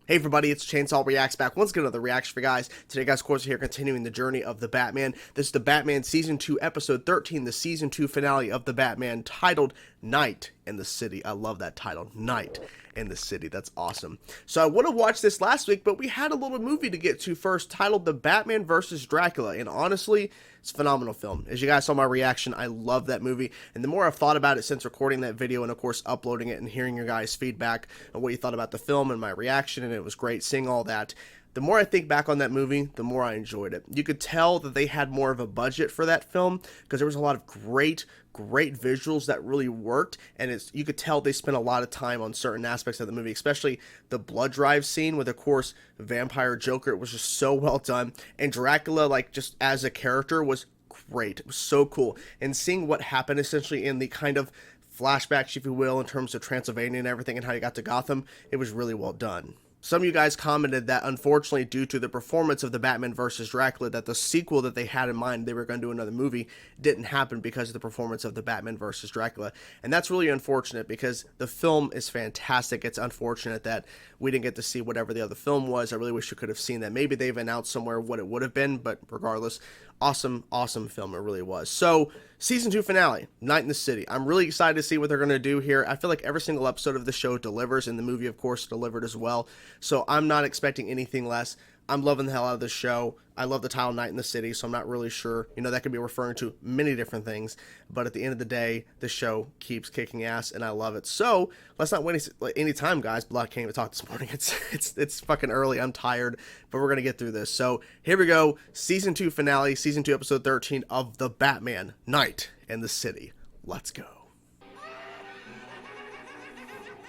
Hey everybody, it's Chainsaw Reacts back once again, another reaction for you guys. Today guys, of course, we're here continuing the journey of The Batman. This is The Batman Season 2, Episode 13, the Season 2 finale of The Batman, titled Night in the City. I love that title, Night in the City. That's awesome. So I would have watched this last week, but we had a little movie to get to first, titled The Batman vs. Dracula, and honestly, it's a phenomenal film. As you guys saw my reaction, I love that movie, and the more I've thought about it since recording that video and of course uploading it and hearing your guys' feedback on what you thought about the film and my reaction, and it was great seeing all that. The more I think back on that movie, the more I enjoyed it. You could tell that they had more of a budget for that film because there was a lot of great visuals that really worked, and you could tell they spent a lot of time on certain aspects of the movie, especially the blood drive scene with, of course, Vampire Joker. It was just so well done, and Dracula, like, just as a character, was great. It was so cool, and seeing what happened essentially in the kind of flashbacks, if you will, in terms of Transylvania and everything and how you got to Gotham, it was really well done. Some of you guys commented that unfortunately, due to the performance of the Batman vs. Dracula, that the sequel that they had in mind, they were going to do another movie, didn't happen because of the performance of the Batman vs. Dracula. And that's really unfortunate because the film is fantastic. It's unfortunate that we didn't get to see whatever the other film was. I really wish you could have seen that. Maybe they've announced somewhere what it would have been, but regardless, awesome film it really was. So season 2 finale, Night in the City. I'm really excited to see what they're going to do here. I feel like every single episode of the show delivers, and the movie of course delivered as well, so I'm not expecting anything less. I'm loving the hell out of this show. I love the title Night in the City, so I'm not really sure. You know, that could be referring to many different things, but at the end of the day, the show keeps kicking ass, and I love it. So let's not waste any time, guys. Blood can't even talk this morning. It's fucking early. I'm tired, but we're gonna get through this. So here we go. Season 2 finale, Season 2, Episode 13 of The Batman, Night in the City. Let's go.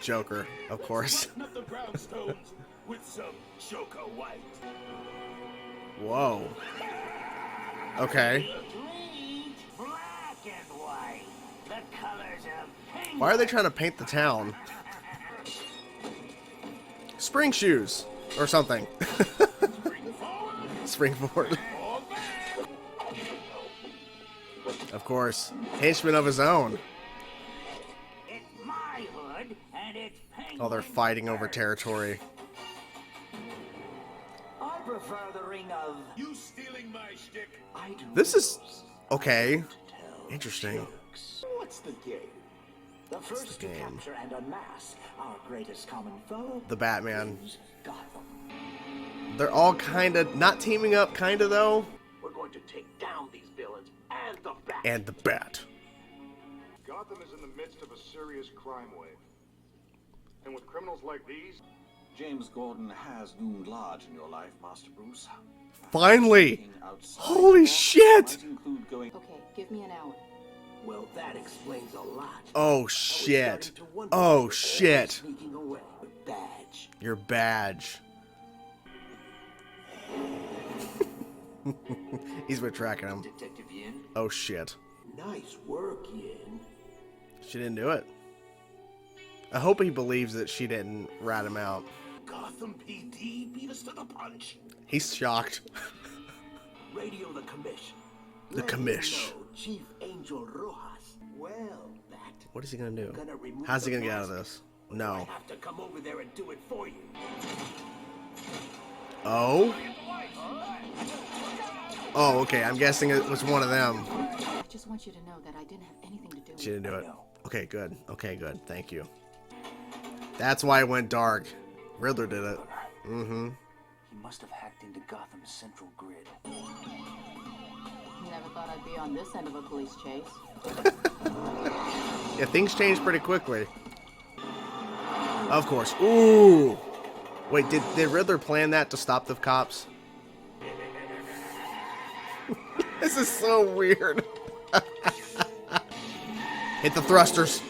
Joker, of course. With some Joker white. Whoa. Okay. Black and white. The colors of pink. Why are they trying to paint the town? Spring shoes or something. Spring forward. Of course. Henchman of his own. It's my hood and it's pink. Oh, they're fighting over territory. I prefer the ring of you stealing my shtick. I do. This is okay. Interesting. What's the game? The first to capture and unmask our greatest common foe. The Batman. Gotham. They're all kind of not teaming up, kind of though. We're going to take down these villains and the Bat. And the Bat. Gotham is in the midst of a serious crime wave. And with criminals like these, James Gordon has loomed large in your life, Master Bruce. Finally! Holy shit! Okay, give me an hour. Well, that explains a lot. Oh shit. Oh shit. Sneaking away with badge. Your badge. He's been tracking him. Detective Yin. Oh shit. Nice work, Yin. She didn't do it. I hope he believes that she didn't rat him out. Gotham PD beat us to the punch. He's shocked. Radio the commish. The commish. Chief Angel Rojas. Well, Bat. What is he gonna do? How's he gonna get out of this? I No. have to come over there and do it for you. Oh? Oh, okay. I'm guessing it was one of them. I just want you to know that I didn't have anything to do with She didn't do it. know. Okay, good. Okay, good. Thank you. That's why it went dark. Riddler did it. Mm-hmm. He must have hacked into Gotham's central grid. Never thought I'd be on this end of a police chase. Yeah, things change pretty quickly. Of course. Ooh! Wait, did Riddler plan that to stop the cops? This is so weird. Hit the thrusters.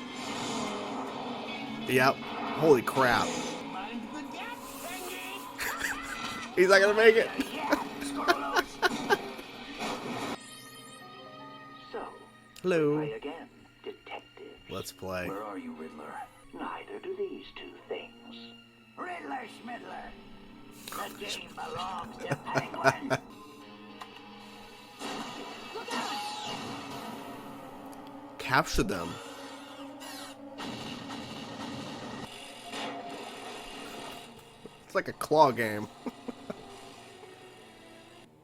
Yep. Holy crap. He's not gonna make it. So, Hello. play again, detective. Let's play. Where are you, Riddler? Neither do these two things. Riddler Schmiddler. The game belongs to Penguin. Capture them. It's like a claw game.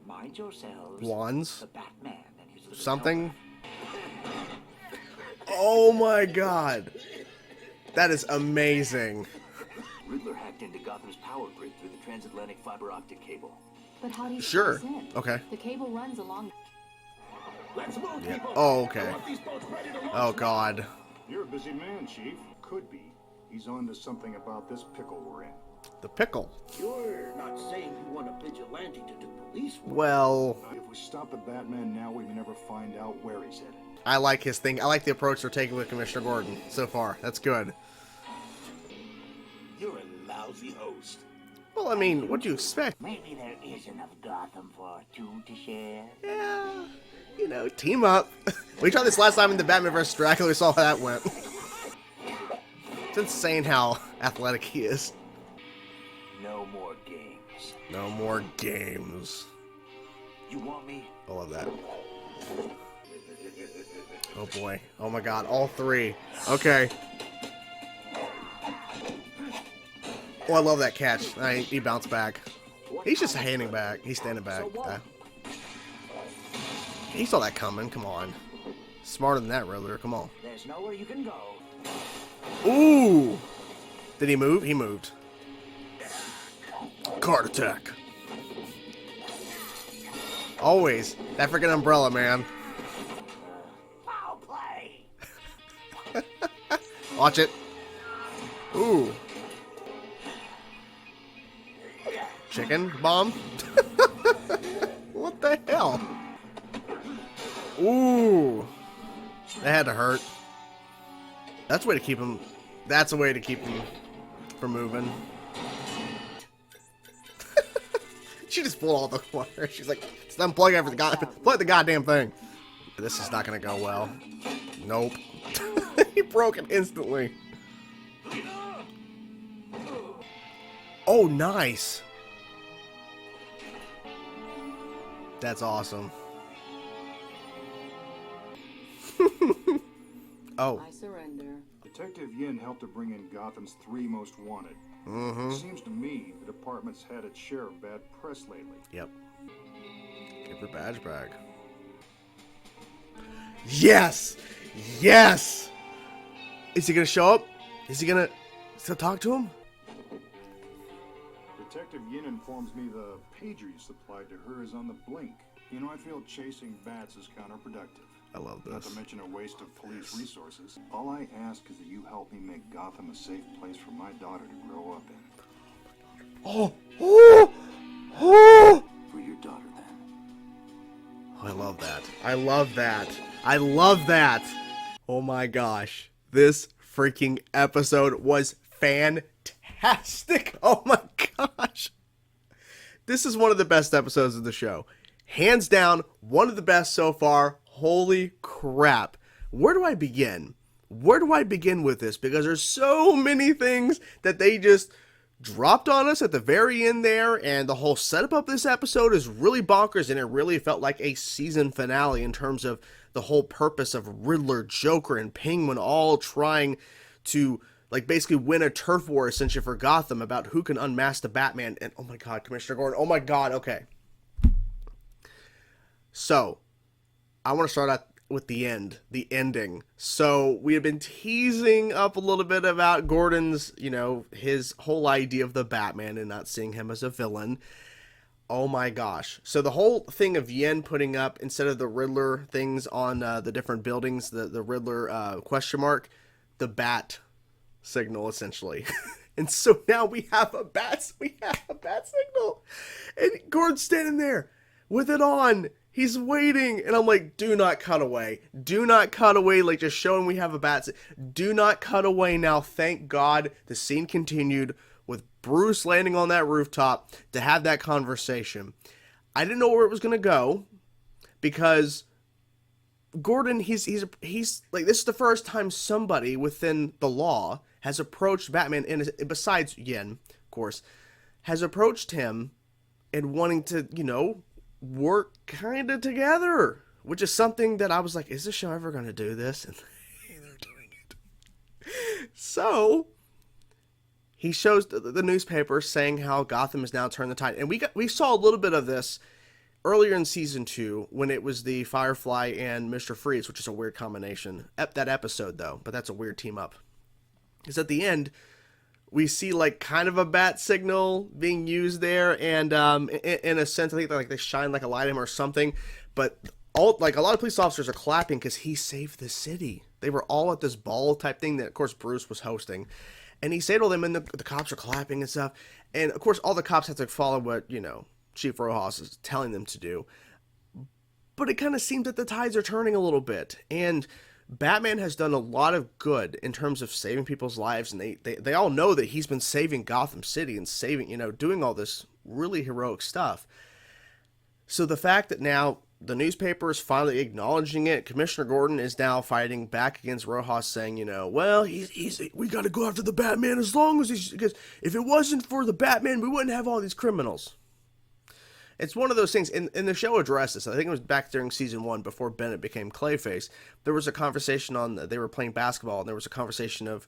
Mind yourselves. Wands. The Batman and his little Something. Oh my god. That is amazing. Riddler hacked into Gotham's power grid through the transatlantic fiber optic cable. But how do you Sure. get us in? Okay. The cable runs along. Let's move, Yeah. people. Oh, okay. I want these boats ready to launch Oh now. god. You're a busy man, Chief. Could be. He's on to something about this pickle we're in. The pickle. You're not saying you want a vigilante to do police work. Well, If we stop the Batman now, we may never find out where he's headed. I like his thing. I like the approach they're taking with Commissioner Gordon so far. That's good. You're a lousy host. Well, I mean, what do you expect? Maybe there is enough Gotham for two to share. Yeah, you know, team up. We tried this last time in the Batman vs. Dracula. We saw how that went. It's insane how athletic he is. No more games. No more games. You want me? I love that. Oh boy. Oh my god. All three. Okay. Oh, I love that catch. He bounced back. He's just standing back. He's standing back. He saw that coming. Come on. Smarter than that, Riddler. Come on. There's nowhere you can go. Ooh! Did he move? He moved. Card attack. Always. That freaking umbrella, man. Foul play. Watch it. Ooh. Chicken bomb? What the hell? Ooh. That had to hurt. That's a way to keep him. That's a way to keep him from moving. She just pulled all the wire. She's like, just unplug everything. Plug the goddamn thing. This is not gonna go well. Nope. He broke it instantly. Oh, nice. That's awesome. Oh. I surrender. Detective Yin helped to bring in Gotham's three most wanted. Mm-hmm. It seems to me the department's had its share of bad press lately. Yep. Give her badge back. Yes! Yes! Is he gonna show up? Is he gonna still talk to him? Detective Yin informs me the pager you supplied to her is on the blink. You know, I feel chasing bats is counterproductive. I love Not this. to mention a waste of police resources. All I ask is that you help me make Gotham a safe place for my daughter to grow up in. Oh! Oh! Oh! For your daughter, then. Oh, I love that. I love that. I love that. Oh my gosh. This freaking episode was fantastic. Oh my gosh. This is one of the best episodes of the show. Hands down, one of the best so far. Holy crap. Where do I begin? Where do I begin with this? Because there's so many things that they just dropped on us at the very end there, and the whole setup of this episode is really bonkers, and it really felt like a season finale in terms of the whole purpose of Riddler, Joker, and Penguin all trying to like basically win a turf war essentially for Gotham about who can unmask the Batman. And oh my god, Commissioner Gordon, oh my god. Okay, so I want to start out with the ending. So we have been teasing up a little bit about Gordon's, his whole idea of the Batman and not seeing him as a villain. Oh my gosh. So the whole thing of Yen putting up, instead of the Riddler things on the different buildings, the Riddler question mark, the bat signal essentially. And so now we have a bat signal. And Gordon's standing there with it on. He's waiting, and I'm like, do not cut away. Do not cut away, like just showing we have a bat. Do not cut away now. Thank God the scene continued with Bruce landing on that rooftop to have that conversation. I didn't know where it was going to go because Gordon, he's like, this is the first time somebody within the law has approached Batman, and besides Yen, of course, has approached him and wanting to, work kind of together, which is something that I was like, is the show ever going to do this? And they're doing it. So he shows the newspaper saying how Gotham has now turned the tide. And we saw a little bit of this earlier in season 2 when it was the Firefly and Mr. Freeze, which is a weird combination. That episode, though, but that's a weird team up. Because at the end, we see like kind of a bat signal being used there, and in a sense, I think like they shine like a light at him or something. But a lot of police officers are clapping because he saved the city. They were all at this ball type thing that, of course, Bruce was hosting, and he saved all them, and the cops are clapping and stuff. And of course, all the cops have to follow what Chief Rojas is telling them to do. But it kind of seems that the tides are turning a little bit, and Batman has done a lot of good in terms of saving people's lives, and they all know that he's been saving Gotham City and saving, doing all this really heroic stuff. So the fact that now the newspaper is finally acknowledging it, Commissioner Gordon is now fighting back against Rojas, saying, well, we got to go after the Batman as long as because if it wasn't for the Batman, we wouldn't have all these criminals. It's one of those things, and the show addressed this. I think it was back during season 1 before Bennett became Clayface. There was a conversation they were playing basketball, and there was a conversation of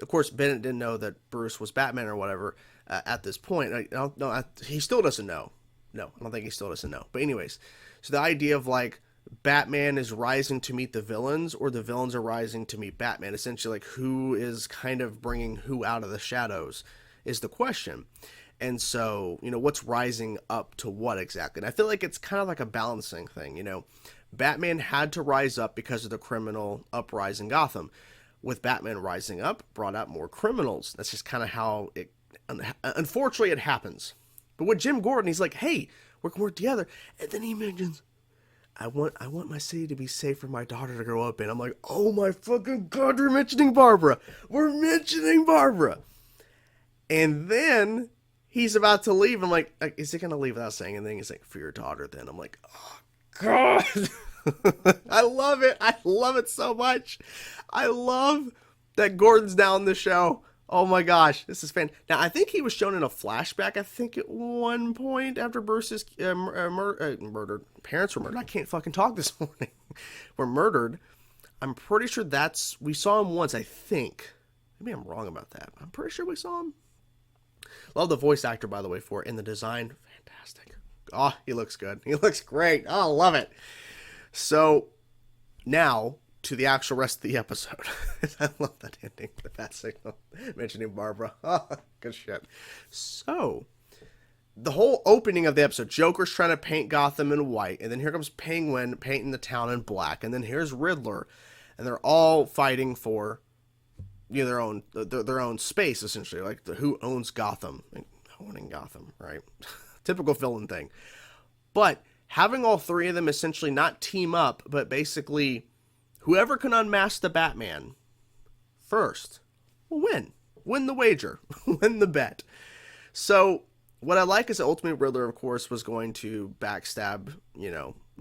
course, Bennett didn't know that Bruce was Batman or whatever at this point. He still doesn't know. No, I don't think he still doesn't know. But anyways, so the idea of like Batman is rising to meet the villains, or the villains are rising to meet Batman, essentially like who is kind of bringing who out of the shadows is the question. And so, what's rising up to what exactly? And I feel like it's kind of like a balancing thing, Batman had to rise up because of the criminal uprising in Gotham. With Batman rising up, brought out more criminals. That's just kind of how it, unfortunately, it happens. But with Jim Gordon, he's like, hey, we can work together. And then he mentions, I want my city to be safe for my daughter to grow up in. I'm like, oh my fucking God, we're mentioning Barbara. We're mentioning Barbara. And then he's about to leave. I'm like, is he going to leave without saying anything? He's like, for your daughter then. I'm like, oh, God. I love it. I love it so much. I love that Gordon's now in the show. Oh my gosh, this is fan. Now, I think he was shown in a flashback, I think, at one point after Bruce's murdered. Parents were murdered. I can't fucking talk this morning. Were murdered. I'm pretty sure we saw him once, I think. Maybe I'm wrong about that. I'm pretty sure we saw him. Love the voice actor, by the way, for it. And the design, fantastic. Oh, he looks good. He looks great. Oh, I love it. So, now to the actual rest of the episode. I love that ending, the bat signal, mentioning Barbara. Oh, good shit. So, the whole opening of the episode, Joker's trying to paint Gotham in white, and then here comes Penguin painting the town in black, and then here's Riddler, and they're all fighting for their own space, essentially, like who owns Gotham, owning Gotham, right? Typical villain thing. But having all three of them essentially not team up, but basically whoever can unmask the Batman first will win the wager, win the bet. So what I like is that ultimately Riddler, of course, was going to backstab,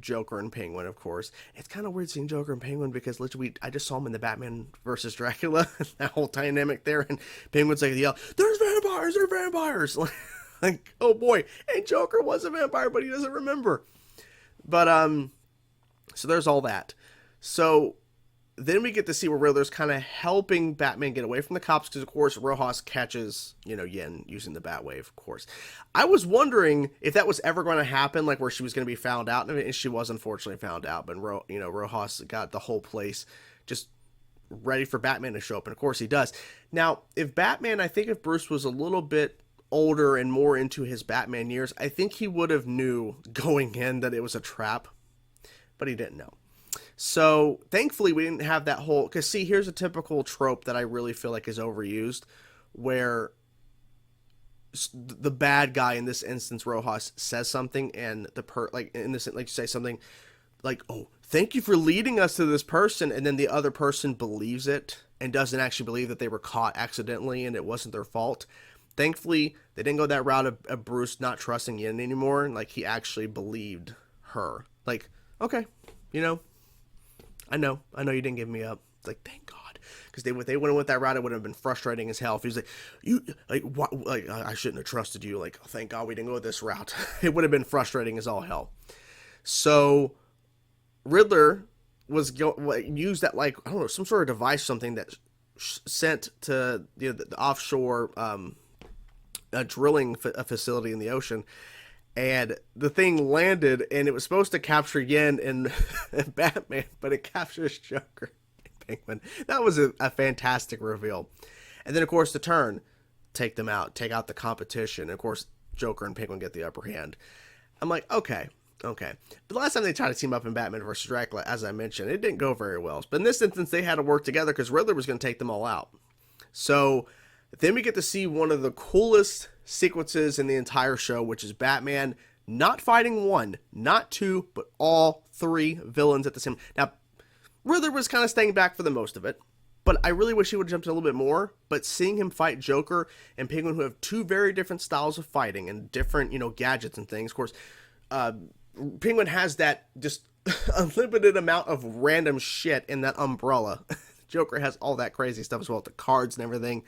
Joker and Penguin, of course. It's kind of weird seeing Joker and Penguin because literally I just saw him in the Batman versus Dracula, that whole dynamic there, and Penguin's like, there's vampires! Like, oh boy, and Joker was a vampire, but he doesn't remember. But, so there's all that. So then we get to see where Riddler's kind of helping Batman get away from the cops because, of course, Rojas catches, Yen using the Batwave, of course. I was wondering if that was ever going to happen, like where she was going to be found out, and she was unfortunately found out, but, Rojas got the whole place just ready for Batman to show up, and of course he does. Now, if Bruce was a little bit older and more into his Batman years, I think he would have knew going in that it was a trap, but he didn't know. So thankfully we didn't have that whole, because see, here's a typical trope that I really feel like is overused, where the bad guy, in this instance Rojas, says something and say something like, oh, thank you for leading us to this person, and then the other person believes it and doesn't actually believe that they were caught accidentally and it wasn't their fault. Thankfully, they didn't go that route of Bruce not trusting Yen anymore. Like, he actually believed her. Like, okay, I know you didn't give me up. It's like, thank God. Because if they went with that route, it would have been frustrating as hell. If he was like, I shouldn't have trusted you. Like, oh, thank God we didn't go this route. It would have been frustrating as all hell. So, Riddler was used that, like, I don't know, some sort of device, something that sent to the offshore a drilling facility in the ocean, and the thing landed, and it was supposed to capture Yen and, and Batman, but it captures Joker and Penguin. That was a fantastic reveal. And then, of course, the turn, take them out, take out the competition. And of course, Joker and Penguin get the upper hand. I'm like, okay. But the last time they tried to team up in Batman vs. Dracula, as I mentioned, it didn't go very well. But in this instance, they had to work together because Riddler was going to take them all out. So then we get to see one of the coolest sequences in the entire show, which is Batman not fighting one, not two, but all three villains at the same. Now, Riddler was kind of staying back for the most of it, but I really wish he would have jumped a little bit more. But seeing him fight Joker and Penguin, who have two very different styles of fighting and different, gadgets and things. Of course, Penguin has that just unlimited amount of random shit in that umbrella. Joker has all that crazy stuff as well, the cards and everything.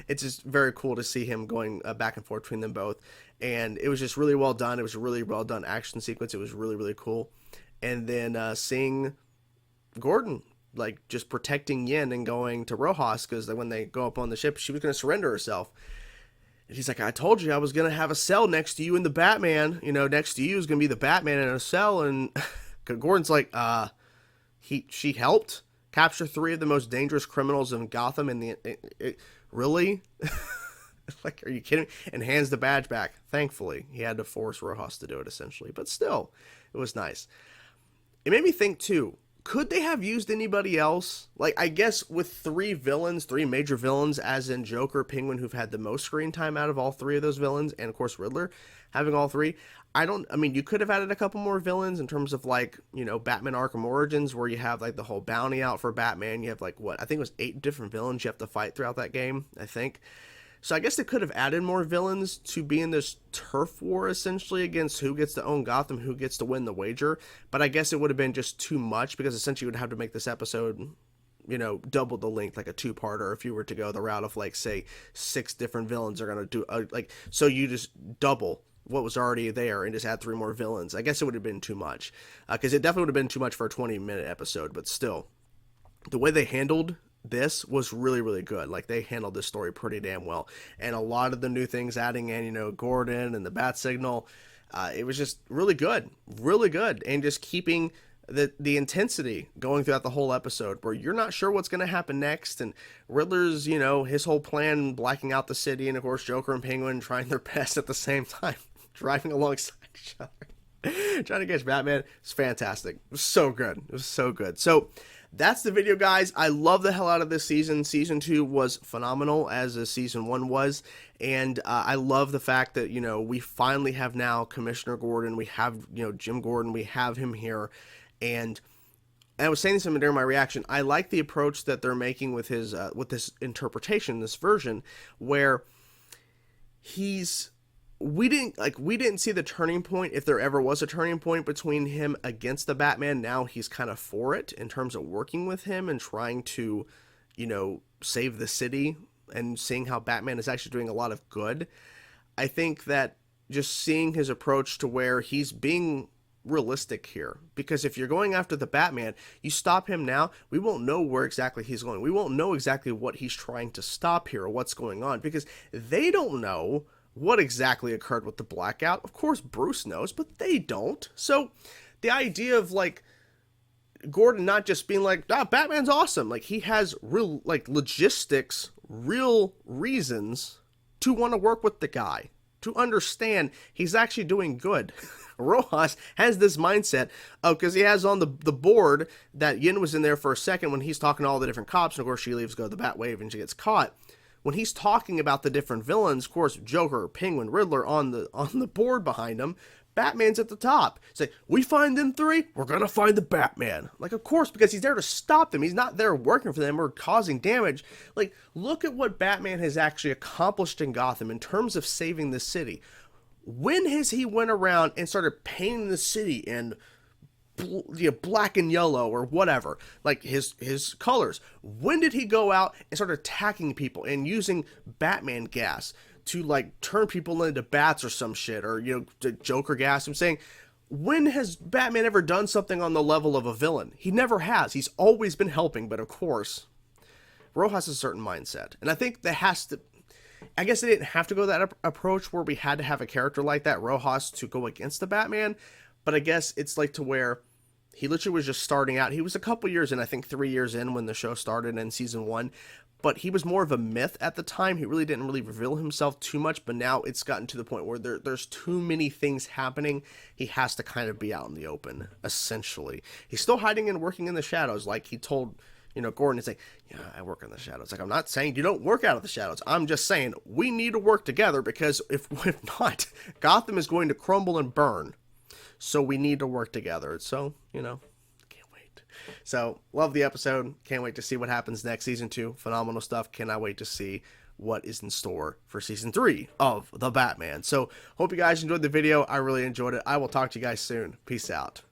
It's just very cool to see him going back and forth between them both. And it was just really well done. It was a really well done action sequence. It was really, really cool. And then seeing Gordon, like, just protecting Yen and going to Rojas, because when they go up on the ship, she was going to surrender herself. And he's like, I told you I was going to have a cell next to you in the Batman. Next to you is going to be the Batman in a cell. And Gordon's like, she helped capture 3 of the most dangerous criminals in Gotham. Really? Like, are you kidding me? And hands the badge back. Thankfully, he had to force Rojas to do it, essentially. But still, it was nice. It made me think, too, could they have used anybody else? Like, I guess with 3 major villains, as in Joker, Penguin, who've had the most screen time out of all 3 of those villains, and of course Riddler, having all 3, you could have added a couple more villains in terms of, like, Batman Arkham Origins, where you have, like, the whole bounty out for Batman. You have, like, I think it was 8 different villains you have to fight throughout that game, I think. So I guess they could have added more villains to be in this turf war, essentially, against who gets to own Gotham, who gets to win the wager. But I guess it would have been just too much, because essentially you would have to make this episode, double the length, like a 2-parter, if you were to go the route of, like, say, 6 different villains are going to do, so you just double what was already there and just add 3 more villains. I guess it would have been too much, because it definitely would have been too much for a 20-minute episode. But still, the way they handled this was really, really good. Like, they handled this story pretty damn well. And a lot of the new things adding in, Gordon and the bat signal, it was just really good. And just keeping the intensity going throughout the whole episode, where you're not sure what's going to happen next. And Riddler's, his whole plan, blacking out the city, and of course Joker and Penguin trying their best at the same time, driving alongside each other, trying to catch Batman. It's fantastic. It was so good. So that's the video, guys. I love the hell out of this season. Season 2 was phenomenal, as Season 1 was. And I love the fact that, we finally have now Commissioner Gordon. We have, Jim Gordon. We have him here. And I was saying this during my reaction. I like the approach that they're making with his with this interpretation, this version, where we didn't see the turning point, if there ever was a turning point, between him against the Batman. Now he's kind of for it in terms of working with him and trying to, save the city, and seeing how Batman is actually doing a lot of good. I think that just seeing his approach to where he's being realistic here, because if you're going after the Batman, you stop him now, we won't know where exactly he's going. We won't know exactly what he's trying to stop here, or what's going on, because they don't know what exactly occurred with the blackout. Of course Bruce knows, but they don't. So the idea of, like, Gordon not just being like, Batman's awesome, like, he has real, like, logistics, real reasons to want to work with the guy, to understand he's actually doing good. Rojas has this mindset of, because he has on the board that Yin was in there for a second when he's talking to all the different cops, and of course she leaves, go to the Batwave, and she gets caught. When he's talking about the different villains, of course, Joker, Penguin, Riddler on the board behind him, Batman's at the top. It's like, we find them 3, we're gonna find the Batman. Like, of course, because he's there to stop them. He's not there working for them or causing damage. Like, look at what Batman has actually accomplished in Gotham in terms of saving the city. When has he went around and started painting the city in black and yellow or whatever, like his colors? When did he go out and start attacking people and using Batman gas to, like, turn people into bats or some shit, or Joker gas? I'm saying, when has Batman ever done something on the level of a villain? He never has. He's always been helping. But of course, Rojas has a certain mindset. And I think that has to, I guess they didn't have to go that approach where we had to have a character like that, Rojas, to go against the Batman. But I guess it's like to where he literally was just starting out. He was a couple years in, I think 3 years in when the show started in season 1. But he was more of a myth at the time. He really didn't reveal himself too much. But now it's gotten to the point where there's too many things happening. He has to kind of be out in the open, essentially. He's still hiding and working in the shadows. Like he told, Gordon, he's like, yeah, I work in the shadows. Like, I'm not saying you don't work out of the shadows. I'm just saying we need to work together because if not, Gotham is going to crumble and burn. So we need to work together. So, So, love the episode. Can't wait to see what happens next. Season 2, phenomenal stuff. Cannot wait to see what is in store for Season 3 of The Batman. So, hope you guys enjoyed the video. I really enjoyed it. I will talk to you guys soon. Peace out.